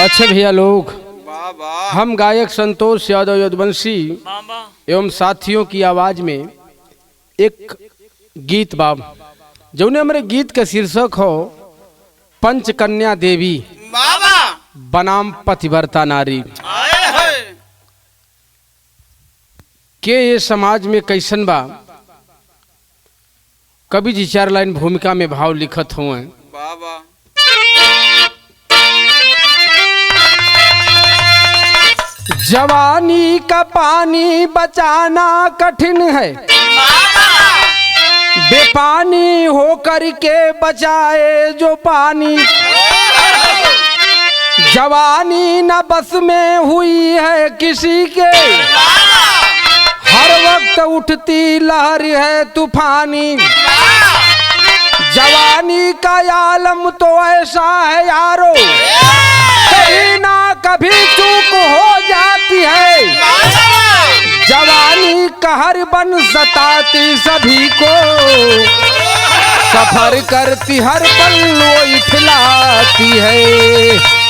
अच्छे भैया लोग, हम गायक संतोष यादव यदुवंशी एवं साथियों की आवाज में एक गीत बाब जौने हमारे गीत का शीर्षक हो पंचकन्या देवी बनाम पतिव्रता नारी के ये समाज में कैसन बा। कवि जी 4 लाइन भूमिका में भाव लिखत हुए। जवानी का पानी बचाना कठिन है, बेपानी हो करके बचाए जो पानी। जवानी न बस में हुई है किसी के, हर वक्त उठती लहर है तूफानी। जवानी का आलम तो ऐसा है यारो, कभी ना कभी चूक हो जाती है। जवानी कहर बन सताती सभी को, सफर करती हर पल वो इठलाती है।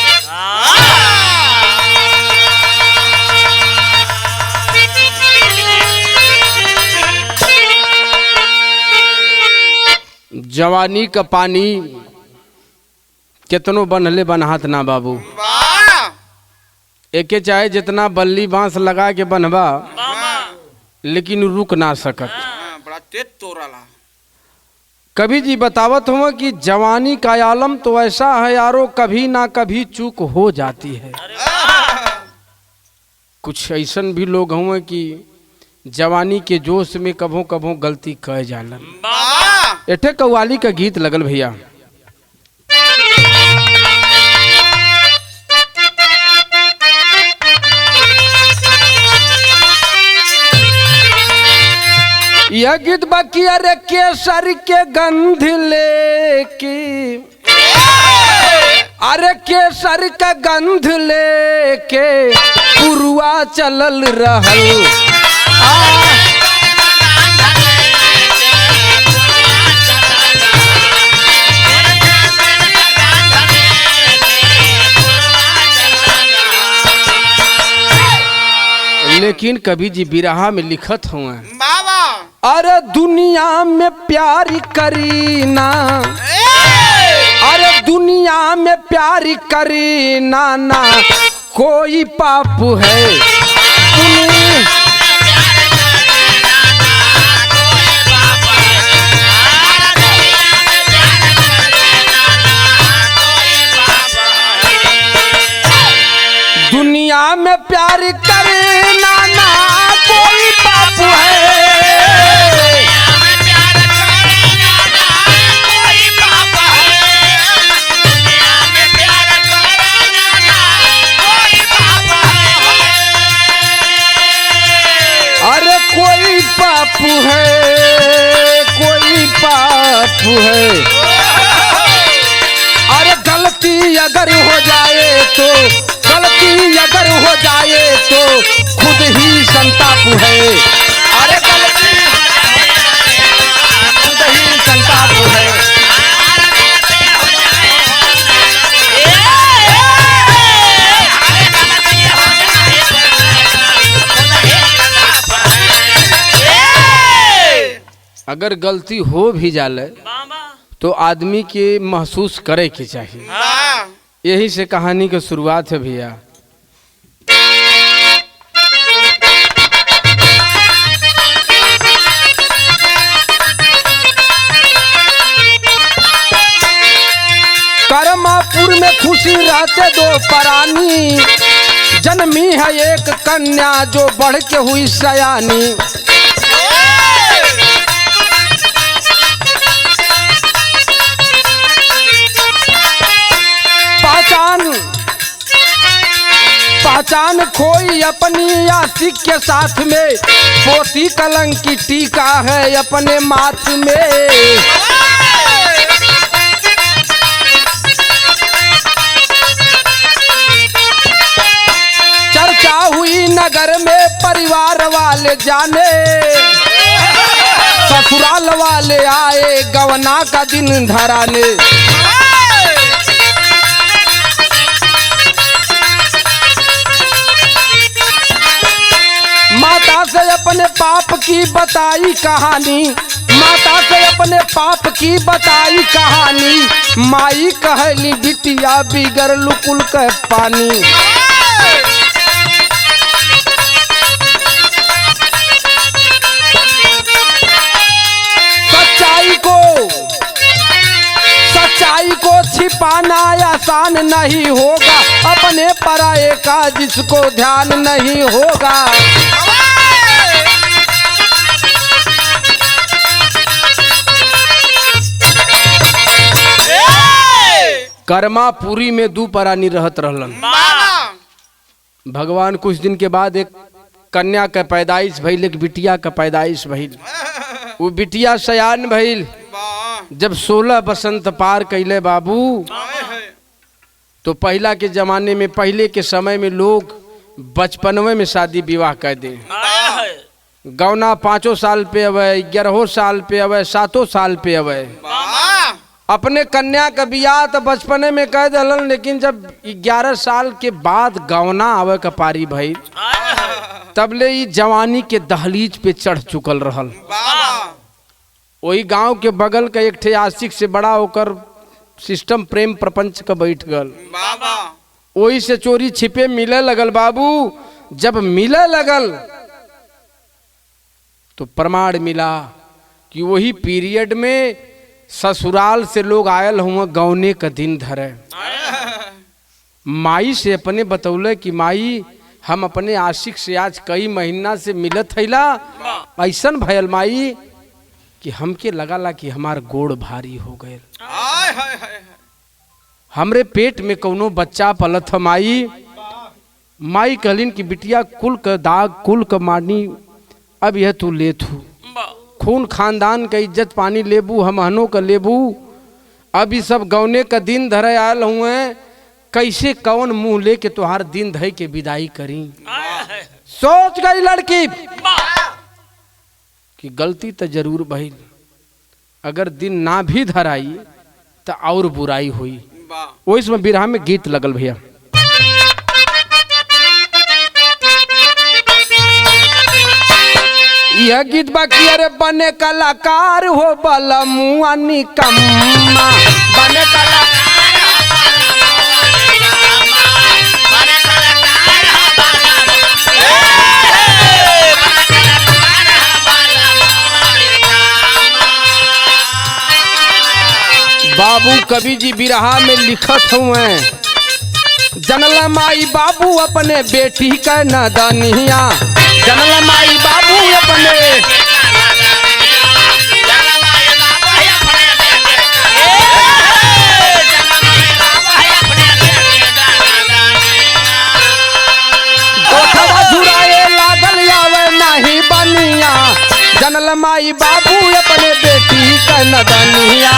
जवानी का पानी कितनो बनहले बनहात ना बाबू, एके चाहे जितना बल्ली बांस लगा के बनवा लेकिन रुक ना सकत। बड़ा तेज तोड़ला। कभी जी बतावत हुआ कि जवानी का आलम तो ऐसा है यारो, कभी ना कभी चूक हो जाती है। कुछ ऐसन भी लोग हुए कि जवानी के जोश में कभो कभो गलती कह जालन। एठे कव्वाली का गीत लगल भैया। यह गीत बाकी अरे केसर के गंध लेके, अरे केसर का गंध लेके पुरुआ चलल रहल। लेकिन कभी जी बिरहा में लिखत हुआ, अरे दुनिया में प्यार करीना, अरे दुनिया में प्यार करीना ना कोई पाप है। दुनिया में प्यार करना ना कोई पाप है। अरे कोई पाप है, कोई पाप है। अरे गलती अगर हो जाए तो, गलती अगर हो जाए तो खुद ही संताप है। अरे गलती खुद ही संताप है। अगर गलती हो भी जाले तो आदमी के महसूस करे के चाहिए। यही से कहानी की शुरुआत है भैया। करमापुर में खुशी रहते 2 परानी, जन्मी है एक कन्या जो बढ़ के हुई सयानी। पहचान खोई अपनी आशिक के साथ में, पोती कलंक की टीका है अपने माथ में। चर्चा हुई नगर में परिवार वाले जाने, ससुराल वाले आए गवना का दिन धराने। अपने पाप की बताई कहानी, माता से अपने पाप की बताई कहानी। माई कहली बिटिया बिगर लुकुल के पानी। सच्चाई को छिपाना आसान नहीं होगा, अपने पराये का जिसको ध्यान नहीं होगा। कर्मापुरी में दू परानी रहत रहलन। भगवान कुछ दिन के बाद एक कन्या का पैदाइश भइल, एक बिटिया का पैदाइश भइल। वो बिटिया सयान भइल। जब 16 बसंत पार कैले बाबू, तो पहला के जमाने में, पहले के समय में लोग बचपनवे में शादी विवाह कर दे। गौना 5 साल पे अवे, 11 साल पे अवे, 7 साल पे अवे। अपने कन्या का बियाह तो बचपने में कह दलन, लेकिन जब 11 साल के बाद गौना आवे का पारी भई, तबले ही जवानी के दहलीज पे चढ़ चुकल रहल। वही गांव के बगल का एक ठे आशिक से बड़ा होकर सिस्टम प्रेम प्रपंच का बैठ गल। वही से चोरी छिपे मिले लगल बाबू। जब मिले लगल तो प्रमाण मिला कि वही पीरियड में ससुराल से लोग आयल हुआ गौने का दिन धरे। माई से अपने बतौले कि माई हम अपने आशिक से आज कई महीना से मिलत हैला, ऐसन भयल माई कि हमके लगला कि हमार गोड़ भारी हो गए, हमरे पेट में कौनो बच्चा पलत है। माई कहलिन कि बिटिया कुल का दाग कुल का मानी अब यह तू ले थू, खून खानदान का इज्जत पानी लेबू, हमहनों का लेबू। अब ये सब गौने का दिन धरे आयल हुए, कैसे कौन मुंह लेके तुहार दिन धय के विदाई करी। सोच गई लड़की कि गलती तो जरूर भइल, अगर दिन ना भी धराई तो और बुराई हुई। वो इसमें बिरहा में गीत लगल भैया। यह गीत बाकी अरे बने कलाकार हो बला मुआ निकम्मा, बने कलाकार बाबू कवि जी बिरहा में लिखत हुए, जनल माई बाबू अपने बेटी का नदनिया, जनल माई बाबू अपने गोठवा झुराए लागल आवे नहीं बनिया, जनल माई बाबू अपने बेटी का नदनिया।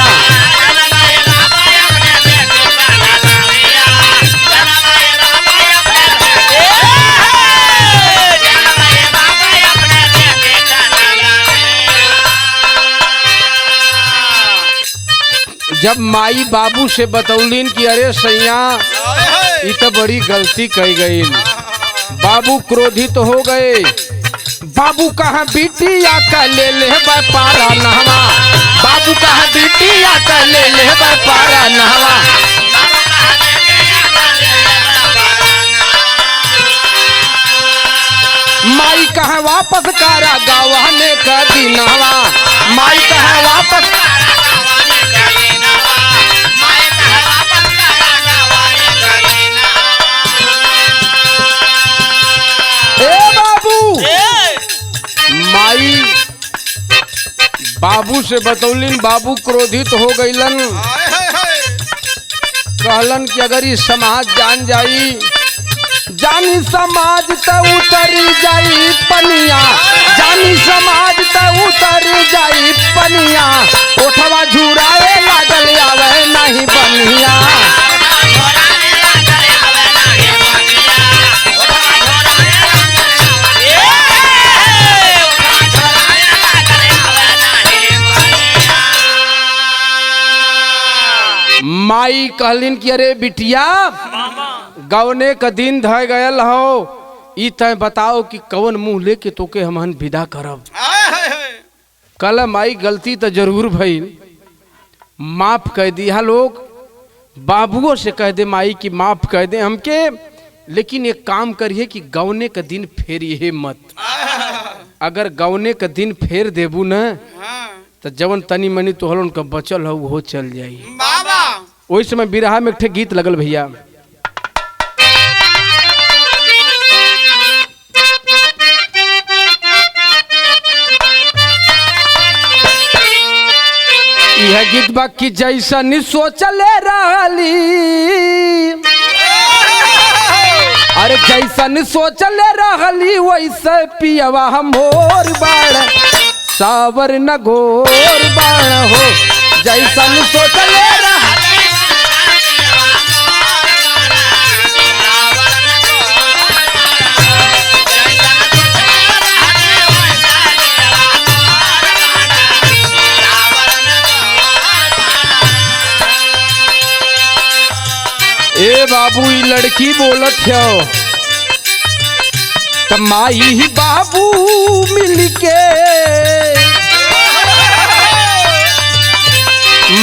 जब माई बाबू से बतौलीन कि अरे सैया ये तो बड़ी गलती कही गई, बाबू क्रोधित हो गए। बाबू कहाँ बिटिया का ले ले पारा नहवा, बाबू कहाँ बिटिया का ले ले पारा नहवा। माई कहाँ वापस करा गवाने का दिनवा, माई कहाँ वापस माई बाबू से बतौलिन। बाबू क्रोधित हो गईलन, कहलन कि अगर ये समाज जान जाई, जानी समाज तो उतरी जाई पनिया, जानी समाज तो उतरी जाई पनिया। ओठवा झुराए लागल आवे नहीं बनिया, माई कहलिन कि अरे बिटिया गौने का दिन ध गयल हो, ई तय बताओ कि कवन मुंह लेके तोके हमहन विदा करब। हाय हाय हाय। कल माई गलती तो जरूर भइल, माफ कह दिया लोग, बाबुओं से कह दे माई कि माफ कह दे हमके, लेकिन एक काम करिए कि गौने का दिन फेर ये मत। अगर गौने का दिन फेर देबू न हाँ। तो जवन तनी मनी तोहर उनका बचल हो वो चल जाई। बाबा वही समय बिरहा में एक ठे गीत लगल भैया, यह गीत बा कि जैसन सोचले रहली, अरे जैसन सोचले रहली वैसे पियवा मोर बाण, सावर न घोर बाण हो। जैसन सोचले रहली, ए बाबू ई लड़की बोलत हो त माई ही बाबू मिलके,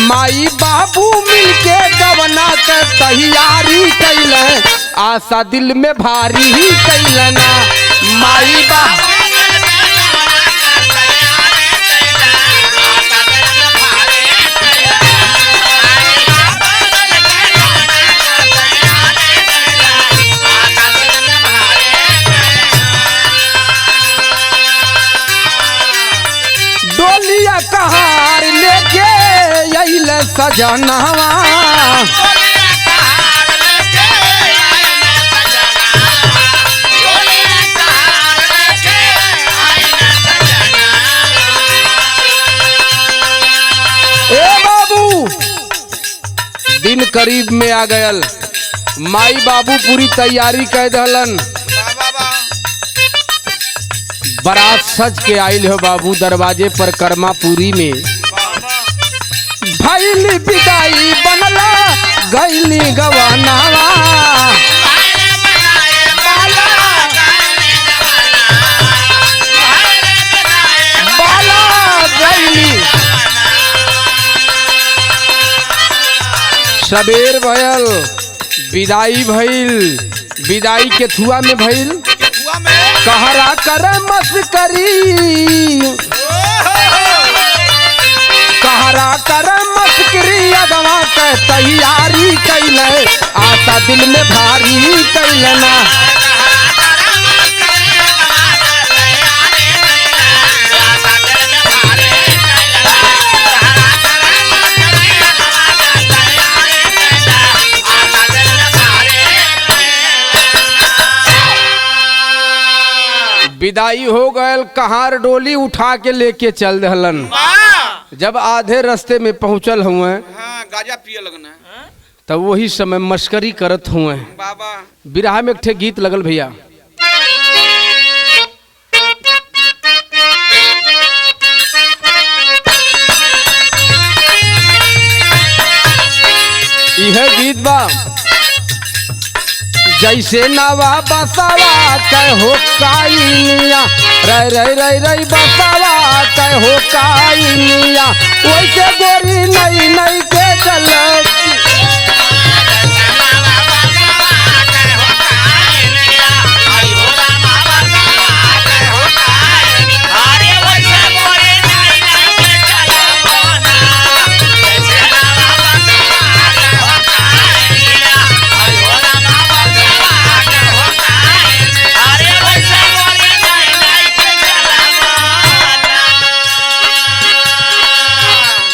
माई बाबू मिलके गवना के तैयारी कैल, आशा दिल में भारी ही कैलना। माई बाबू डोलिया कहार लेके अइल सजनवा, ए बाबू दिन करीब में आ गयल, माई बाबू पूरी तैयारी कर दहलन, बारात सज के आइल हो बाबू दरवाजे पर कर्मापुरी में। भैली विदाई बनला गैली गवानावा, बाला गैली सबेर भयल, विदाई भइल, विदाई के थुआ में भइल, कहरा कर मस्करी, कहरा कर मस्करी, अगवा के तैयारी कैल, आशा दिल में भारी कैलना। विदाई हो गयल, कहार डोली उठा के लेके चल दहलन। जब आधे रास्ते में पहुंचल हुए, हाँ, गाजा पिए लगना तब वही समय मस्करी करत हुए। बाबा बिरहा में एक ठे गीत लगल भैया, यह गीत बा जैसे नवा बसावा कहो काइनिया, रई रई रई रई बसावा कहो काइनिया, वैसे गोरी नई नई के चलती।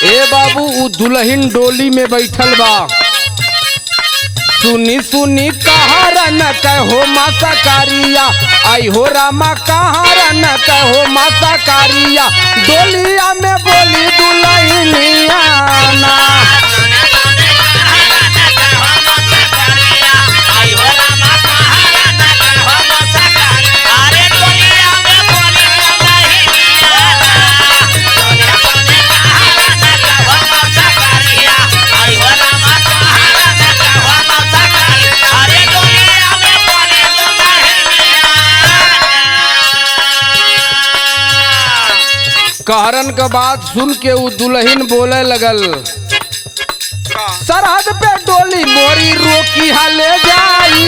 ए बाबू उ दुल्हन डोली में बैठल बा, सुनी सुनी कहारा न कहो माता कारिया, आई हो रामा कहारा न कहो माता कारिया, डोलिया में बोली दुल्हनिया ना। कहरन का बात सुन के वो दुल्हन बोले लगल, का सरहद पे डोली मोरी रोकी हाले जाई।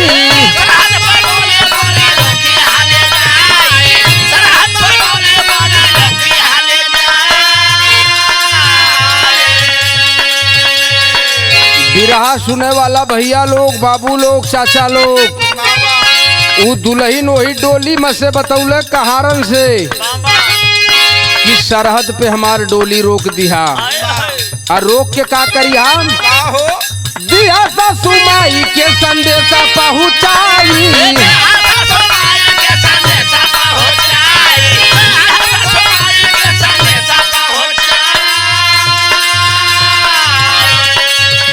बिरहा सुने वाला भैया लोग, बाबू लोग, चाचा लोग, बाबा वो दुल्हन वही डोली में से बतौले कहारन से कि सरहद पे हमार डोली रोक दिया। और रोक के का करी हम का हो दिया ससुमाई के संदेशा पहुँचाई।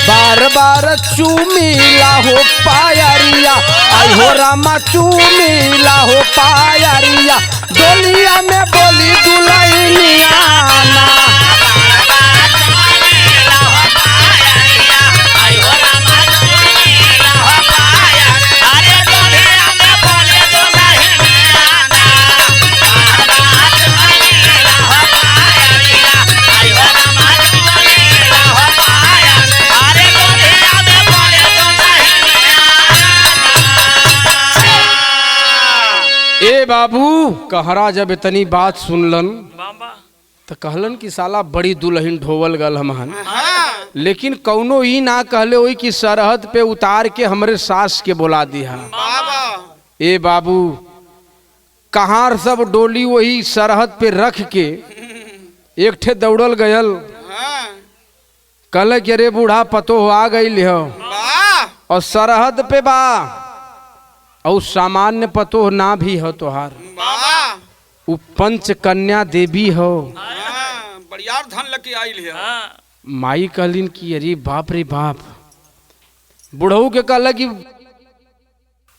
बार बार चूमिला हो पायरिया, आई हो रामा चूमिला हो पायरिया, डोलिया में बोली दुल्हनिया ना। ए बाबू कहरा जब इतनी बात सुनलन तो कहलन कि साला बड़ी दुल्हन ढोवल गल हमहन, हाँ लेकिन कौनो ही ना कहले वही कि सरहद पे उतार के हमरे सास के बोला दिया। बाबा ए बाबू कहार सब डोली वही सरहद पे रख के एक ठे दौड़ल गयल, हाँ कहल कि अरे बूढ़ा पतो आ गई हो वाह और सरहद पे बा और सामान्य पतो ना भी हो तोहार, वाह उ पंच कन्या देवी हो। हाँ बढ़िया धन लेके आई है। माई कहलिन कि अरे बाप रे बाप। बुढ़ऊ के कहला कि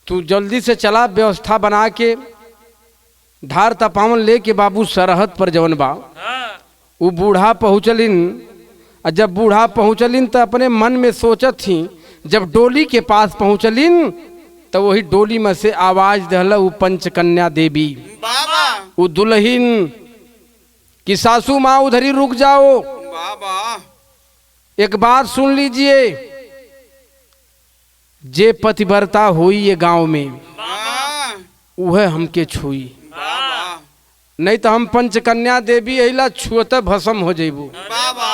तू जल्दी से चला, व्यवस्था बना के धार तपावन लेके बाबू सरहद पर जवन बा। वो बूढ़ा पहुँचलिन, और जब बूढ़ा पहुँचलिन तो अपने मन में सोचत थी, जब डोली के पास पहुँचलिन तो वही डोली में से आवाज दहला वो पंचकन्या देवी, बाबा वो दुल्हन कि सासू माँ उधर ही रुक जाओ, बाबा एक बात सुन लीजिए, जे पतिव्रता हुई ये गांव में हाँ वह हमके छुई, बाबा नहीं तो हम पंचकन्या देवी अला छुअते भस्म हो जेबू। बाबा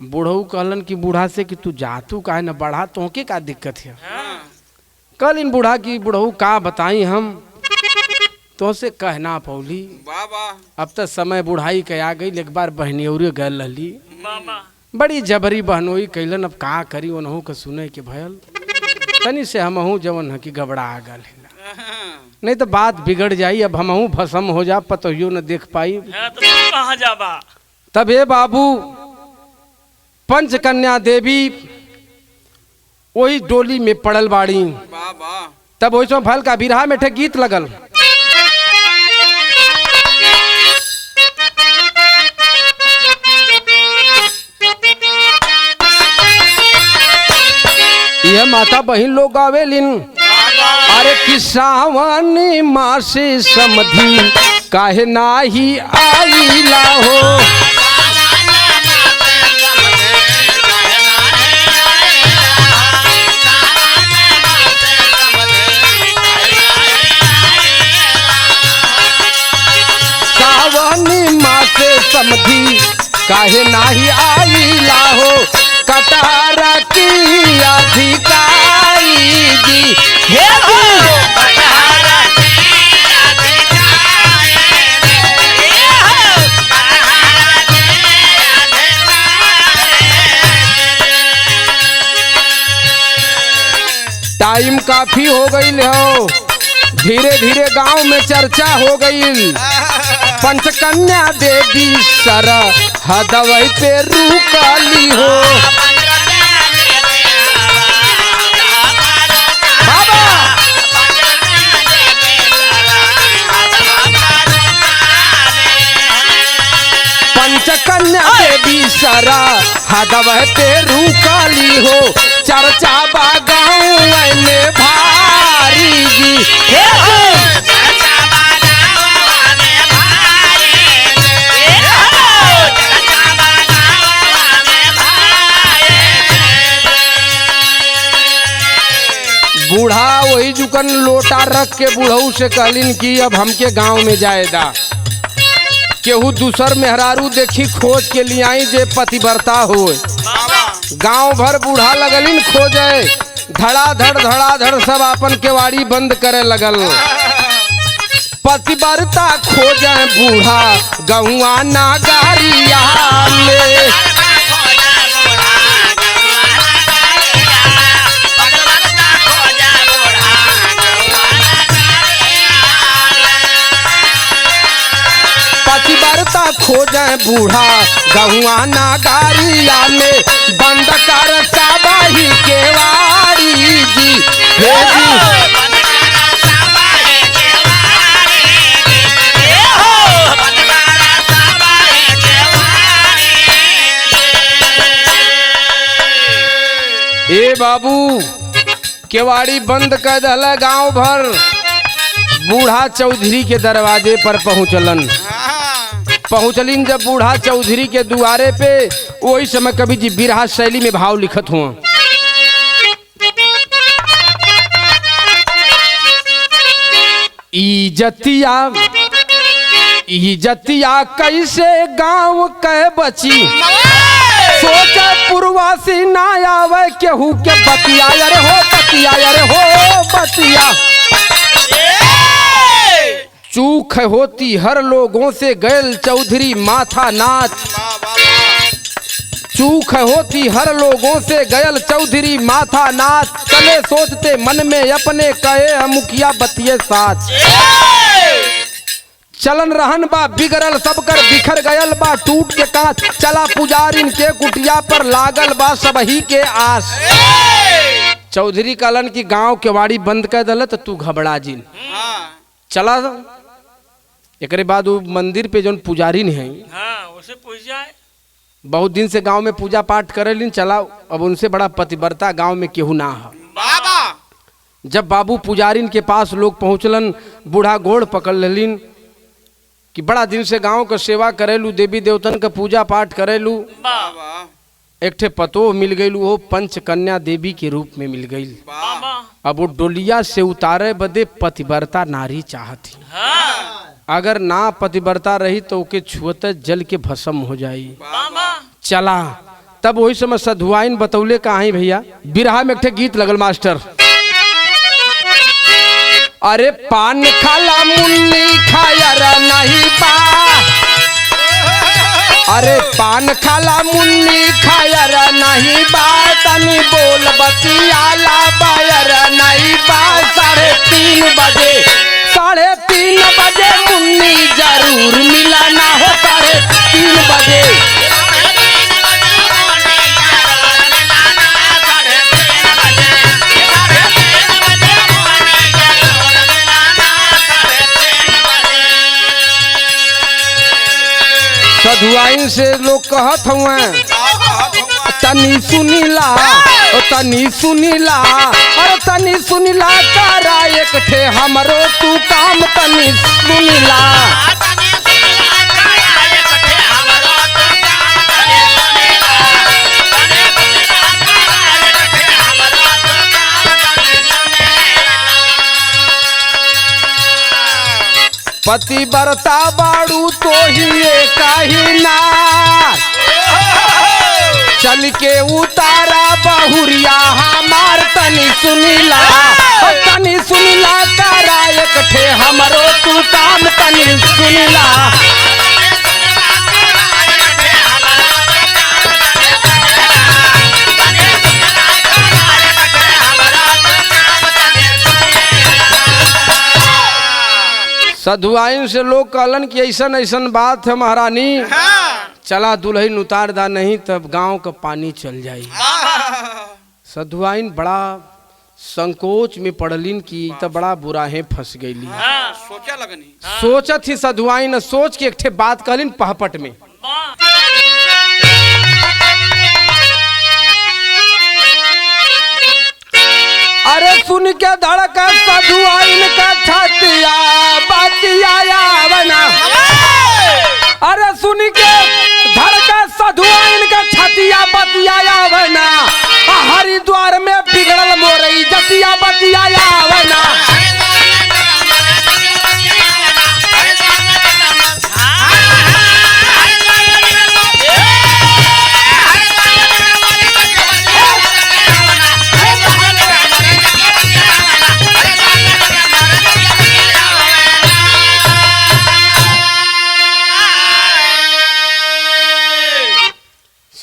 बूढ़ऊ कहलन कि बूढ़ा से कि तू जातू काहे न बढ़ा, तोहके का दिक्कत है। कहलिन बूढ़ा की बूढ़ऊ का बताई हम तो से कहना पौली, बाबा अब तक समय बुढ़ाई के आ गई, एक बार बहनियौरे गल रहली, बड़ी जबरी बहनोई कैलन, अब का करी ओनहू के सुने के भयल, तनी से हमहू जवन है कि घबरा आ गल, नहीं तो बात बिगड़ जाई, अब हमहू भस्म हो जा, पतोहियो न देख पाई। कहाँ जाबा तब हे बाबू पंचकन्या देवी वही डोली में पड़ल बाड़ी। बाबा तब वही भल का बिरहा में ठे गीत लगल, यह माता बहन लोग आवेलिन, अरे किसावनी माँ से समधी काहे नाही आईला हो। सावनी माँ से समधी काहे नाही आईला हो, कटारा की अधिकारी जी हे टाइम काफी हो गई हो, धीरे धीरे गांव में चर्चा हो गई, पंचकन्या देवी सरहद पे रुकली हो। पंचकन्या देवी सरहद पे रुकली हो, चर्चा बा गाँव में भारी जी हे बूढ़ा वही जुकन लोटा रख के बूढ़ऊ से कहलिन कि अब हमके गांव में जाएदा, केहू दूसर मेहरारू देखी खोज के लिए आई जे पतिव्रता होए। गांव भर बूढ़ा लगलिन खोजे, धड़ाधड़ सब अपन केवाड़ी बंद करे लगल। पतिव्रता खोजे बूढ़ा गहुआ नागारिया में। पतिव्रता खोजे बूढ़ा गहुआ नागारिया में, बंद कर साबाही केवाड़ी जी हे जी। ए बाबू केवाड़ी बंद कर दल। गांव भर बूढ़ा चौधरी के दरवाजे पर पहुंचलिन। जब बूढ़ा चौधरी के दुआरे पे, वही समय कवि जी बिरहा शैली में भाव लिखत हुआ। इजतिया कैसे गांव कह बची, सोचा पुरवासी ना आवे केहू के बतिया रे हो बतिया रे हो बतिया। चूक होती हर लोगों से गैल चौधरी माथा नाच, चूक होती हर लोगों से गयल चौधरी माथा नाच। चले सोचते मन में अपने कहे मुखिया बतिये साच, चलन रहन बा बिगड़ल सबकर बिखर गयल बा टूट के कांच। चला पुजारिन के कुटिया पर लागल बा सबही के आस। चौधरी कहलन की गांव के वाड़ी बंद कर दल तो तू घबरा जिन। चला एकरे बाद वो मंदिर पे जौन पुजारी है उसे पूछ जाए, बहुत दिन से गांव में पूजा पाठ करेलिन। चला अब उनसे बड़ा पतिव्रता गांव में केहू ना है। जब बाबू पुजारिन के पास लोग पहुंचलन, बूढ़ा गोड़ पकड़ लेलिन कि बड़ा दिन से गांव का सेवा करेलू, देवी देवतन का पूजा पाठ करेलू। एक ठे पतो मिल गई, वो पंच कन्या देवी के रूप में मिल गई। अब वो डोलिया से उतारे बदे पतिव्रता नारी चाहती। अगर ना पतिव्रता रही तो ओके छुअते जल के भस्म हो जाई। चला तब वही समय सधुआइन बतौले कहा भैया, बिरहा में एक ठे गीत लगल मास्टर। अरे पान खाला मुन्नी खायर नहीं बा, अरे पान खाला मुन्नी खायर नहीं बा, तनी बोल बतियाला बायर नहीं बा। 3:30 बजे मुन्नी जरूर मिला ना हो, 3:30 बजे। सधुआइन से लोग कहत हुआ तनी सुनीला ओ तनी सुनीला, और तनी सुनीला तारा एक ठे हमरो तू काम तनी सुनीला। पतिव्रता बाड़ू तो ही काहिना, चल के उतारा बहुरिया हमार तनी सुनीला, तनी सुनीला तारा एक ठे हमरो तू काम तनी सुनीला। सधुआइन से लोग कहलन कि ऐसन ऐसन बात है महारानी, चला दुल्हन उतार दा नहीं तब गांव का पानी चल जाई। सधुआइन बड़ा संकोच में पड़लिन कि तब बड़ा बुरा है फंस गईली। सोचा लगनी सोचत ही सधुआइन सोच के एक ठे बात कहलिन पहपट में। अरे सुन के धड़का सधुआइन का छतिया बतिया बना, अरे सुन के धड़का सधुआइन का छतिया बतिया बना, हरिद्वार में बिगड़ल मोरई जतिया बतिया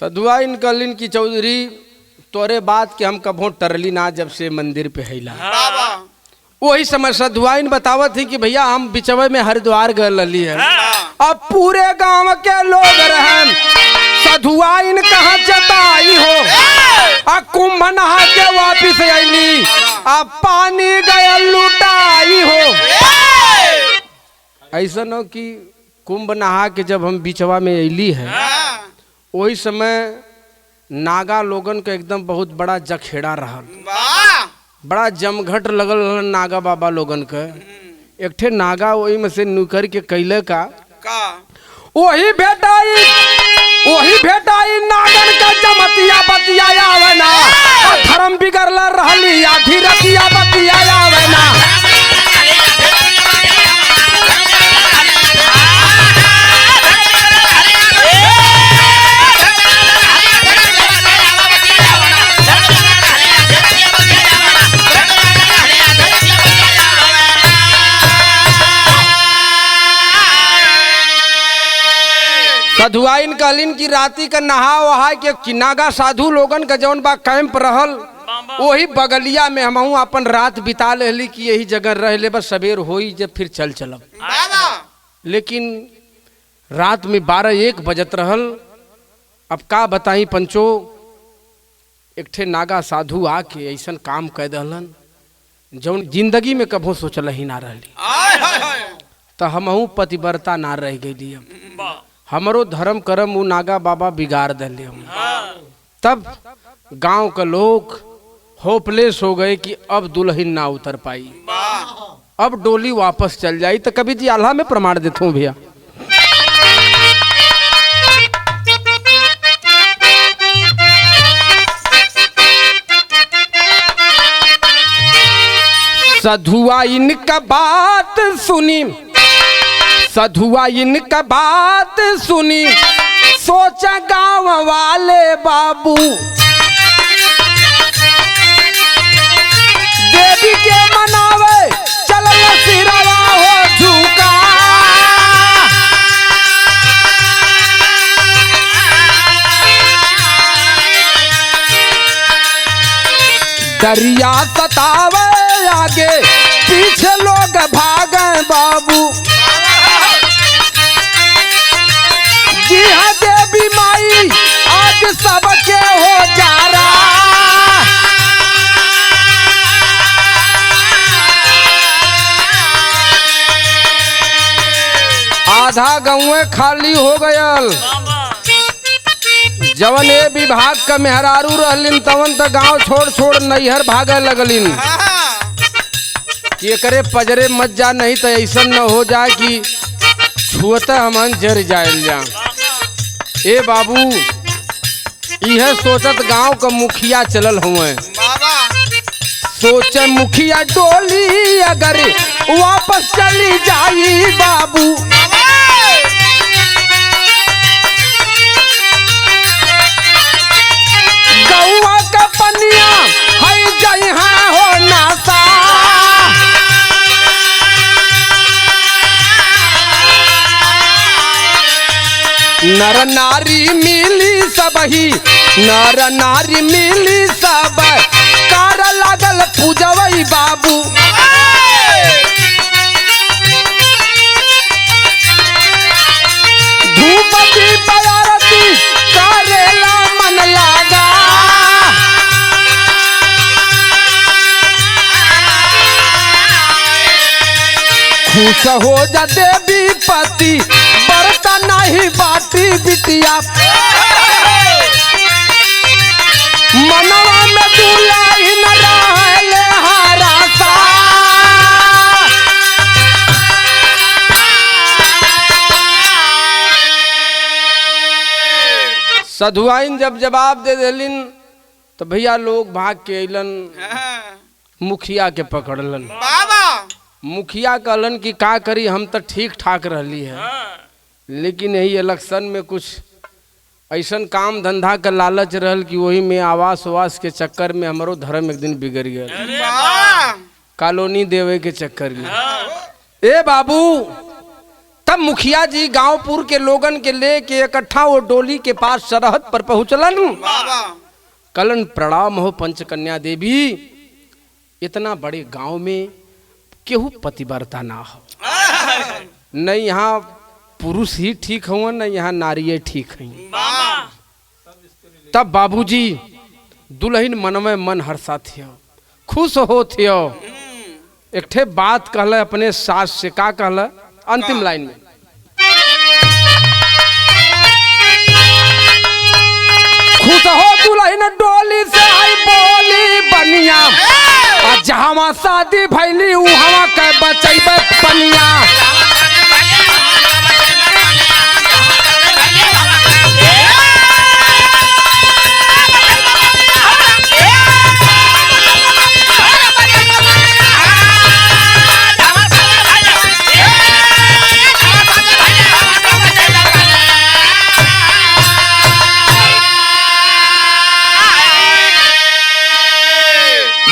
सधुआइन कहलिन की चौधरी तोरे बात के हम कभो टरली ना जब से मंदिर पे हैला। बाबा वही समय सधुआइन बतावत थी कि भैया हम बिचवे में हरिद्वार गए लली है। अब पूरे गांव के लोग रहन सधुआइन कहाँ जताई हो। अब कुंभ नहा के वापिस आईली अब पानी गया लुटाई हो। ऐसा न कि कुंभ नहा के जब हम बिचवा में अली है वही समय नागा लोगन का एकदम बहुत बड़ा जखेड़ा रहल। बड़ा जमघट लगल रहल नागा बाबा लोगन के। एक ठे नागा वही में से नुकर के कैले का वही भेटाई नागन का जमतिया बतिया आवेना धर्म बिगड़ल रहली आधी रतिया बतिया आवेना। सधुआइन कहलिन की राती का नहा वहा के किनागा साधु लोगन का जौन बा कैंप रहल वही बगलिया में हमहू अपन रात बिता लेली कि यही जगह रह ले बस सवेर होई जब फिर चल चलब। लेकिन रात में 12-1 बजत रहल। अब का बताई पंचो एक ठे नागा साधु आके ऐसन काम कह दहलन जौन जिंदगी में कभो सोचल ही ना रहली। तो हमहू पतिव्रता ना रह गई। हमरो धर्म कर्म वो नागा बाबा बिगाड़ दिले हम। तब गांव का लोग होपलेस हो गए कि अब दुल्हन ना उतर पाई अब डोली वापस चल जाई। तो कभी जी आल्हा में प्रमाण देता हूँ भैया। सधुआइन का बात सुनी सधुआइन का बात सुनी सोचा गांव वाले बाबू देवी के मनावे चल सिरवा हो झुका। दरिया सतावे आगे पीछे लोग भागे बाबू जी हाँ देवी माई आज सबके हो जा रहा। आधा गाँव खाली हो गयल। जवन ए विभाग का मेहरारू रहलिन तवन त गांव छोड़ छोड़ नैहर भागे लगलिन कि एकरे पजरे मत जा नहीं तो ऐसा न हो जाए कि छुअता हमन जर जायल जा। ए बाबू यह सोचत गांव का मुखिया चलल हुए सोचे मुखिया डोली अगर वापस चली जाई बाबू गौवा का पनिया है जहाँ हो नासा। नर नारी मिली सबही नर नारी मिली सब कार लागल पूजवई बाबू धूप दीप आरती करेला मन लागा। खुश हो जा देवी पति बरता नहीं बाटी बिटिया मनवा में दुल्हन रहले हरासा। सधुआइन जब जवाब दे दिलिन तो भैया लोग भाग के अलन मुखिया के पकड़लन। मुखिया कहलन कि का करी हम तो ठीक ठाक रहली है लेकिन यही इलेक्शन में कुछ ऐसा काम धंधा का लालच रहल कि वही में आवास वास के चक्कर में हमारो धर्म एक दिन बिगड़ गया कॉलोनी देवे के चक्कर में। ए बाबू तब मुखिया जी गांवपुर के लोगन के लेके इकट्ठा वो डोली के पास सरहद पर पहुंचलन। बाबा कलन प्रणाम हो पंचकन्या देवी, इतना बड़े गांव में केहू पतिव्रता ना हो, नहीं यहाँ पुरुष ही ठीक हो न यहाँ नारिये ठीक हैं। तब बाबूजी दुल्हन मन में मन हर्षा थियो, खुश हो थियो। एक ठे बात कहल अपने सास से, का कहल अंतिम लाइन में, खुश हो दुल्हन डोली से आई बोली बनिया, जहाँ शादी भैली वहाँ के बचैबे पनिया।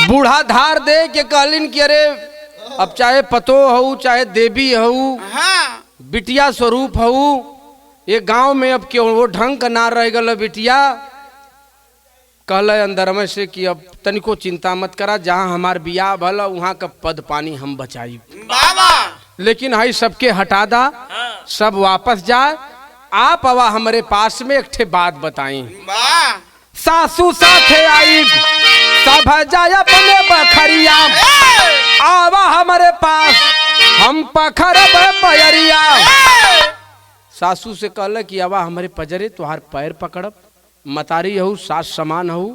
बूढ़ा धार दे के कहलिन कि अरे अब चाहे पतो हऊ चाहे देवी हऊ, हाँ बिटिया स्वरूप हऊ, ये गांव में अब क्यों वो ढंग का ना रह गल बिटिया। कहल अंदर में से कि अब तनिको चिंता मत करा, जहाँ हमार बियाह भला वहाँ का पद पानी हम बचाई। बाबा लेकिन हाई सबके हटा दा, सब वापस जाए, आप आवा हमारे पास में एक ठे बात बताई। वाह सासू साथे आई सब जाय अपने बखरिया, आवा हमारे पास हम पखरब बयरिया। सासू से कहल कि आवा हमारे पजरे तुहार पैर पकड़ब, मतारी हूँ सास समान हूँ।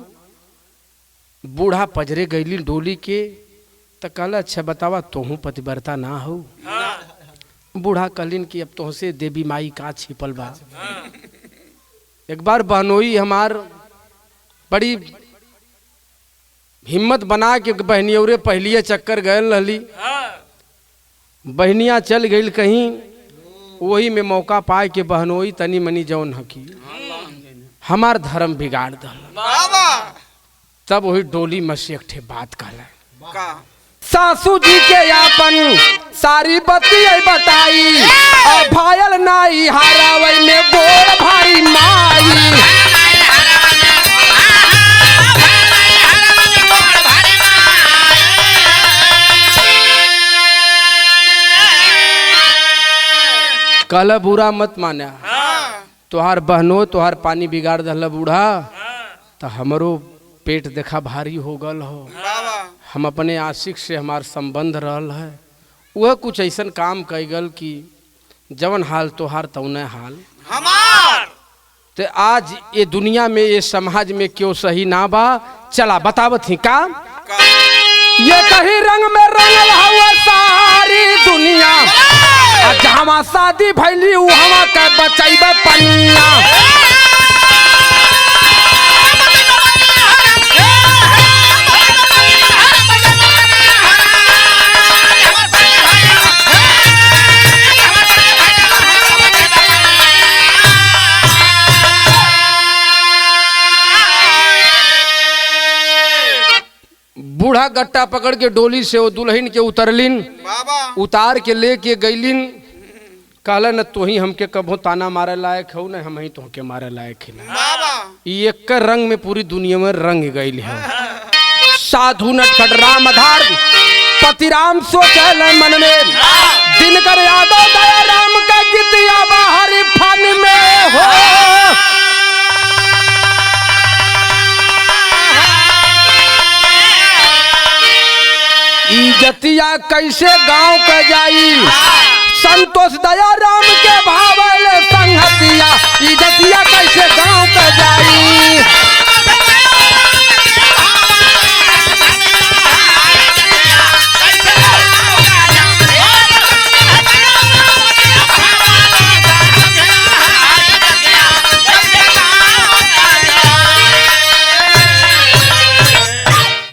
बूढ़ा पजरे गईली डोली के, तो कहल अच्छा बतावा तोहू पतिव्रता ना हो। बूढ़ा कहलिन कि अब तोहसे देवी माई का छिपल बा। एक बार बहनोई हमार बड़ी हिम्मत बना के बहनियोरे पहलिए चक्कर गए रहली, बहनिया चल गई कहीं, वही में मौका पाए के बहनोई तनी मनी जौन हकी हमार धर्म बिगाड़ दल। बाबा तब वही डोली में से एक ठे बात कहला, का सासू जी के यापन सारी बत्ती बताई, भायल नाई हारावई में गोड़ भारी माई। कहला बुरा मत माना, तोहार बहनो तोहार पानी बिगाड़ दल बूढ़ा, तो हमरो पेट देखा भारी हो गल हो। बाबा हम अपने आशिक से हमार संबंध रहल है, वह कुछ ऐसा काम कई गल कि जवन हाल तोहार तौने हाल हमार। ते आज ये दुनिया में ये समाज में क्यों सही ना बा, चला बतावत ही का। ये कहीं रंग में रंगल हुआ सारी दुनिया, जहाँ शादी भैली वहाँ के बचैबे पनिया। बूढ़ा गट्टा पकड़ के डोली से वो दुल्हन के उतरलिन, बाबा उतार के लेके गईलिन। कहला न तो ही हमके कभो ताना मारे लायक हो, न हम ही तोहके मारे लायक ही। बाबा एक रंग में पूरी दुनिया में रंग गई है। साधु नटखट राम आधार पति राम सोचल मन में, दिनकर यादव दया राम का गीतिया बाहरी फन में हो। इजतिया कैसे गांव का जाई, संतोष दया राम के भावल संगतिया, इजतिया कैसे गांव का जाई।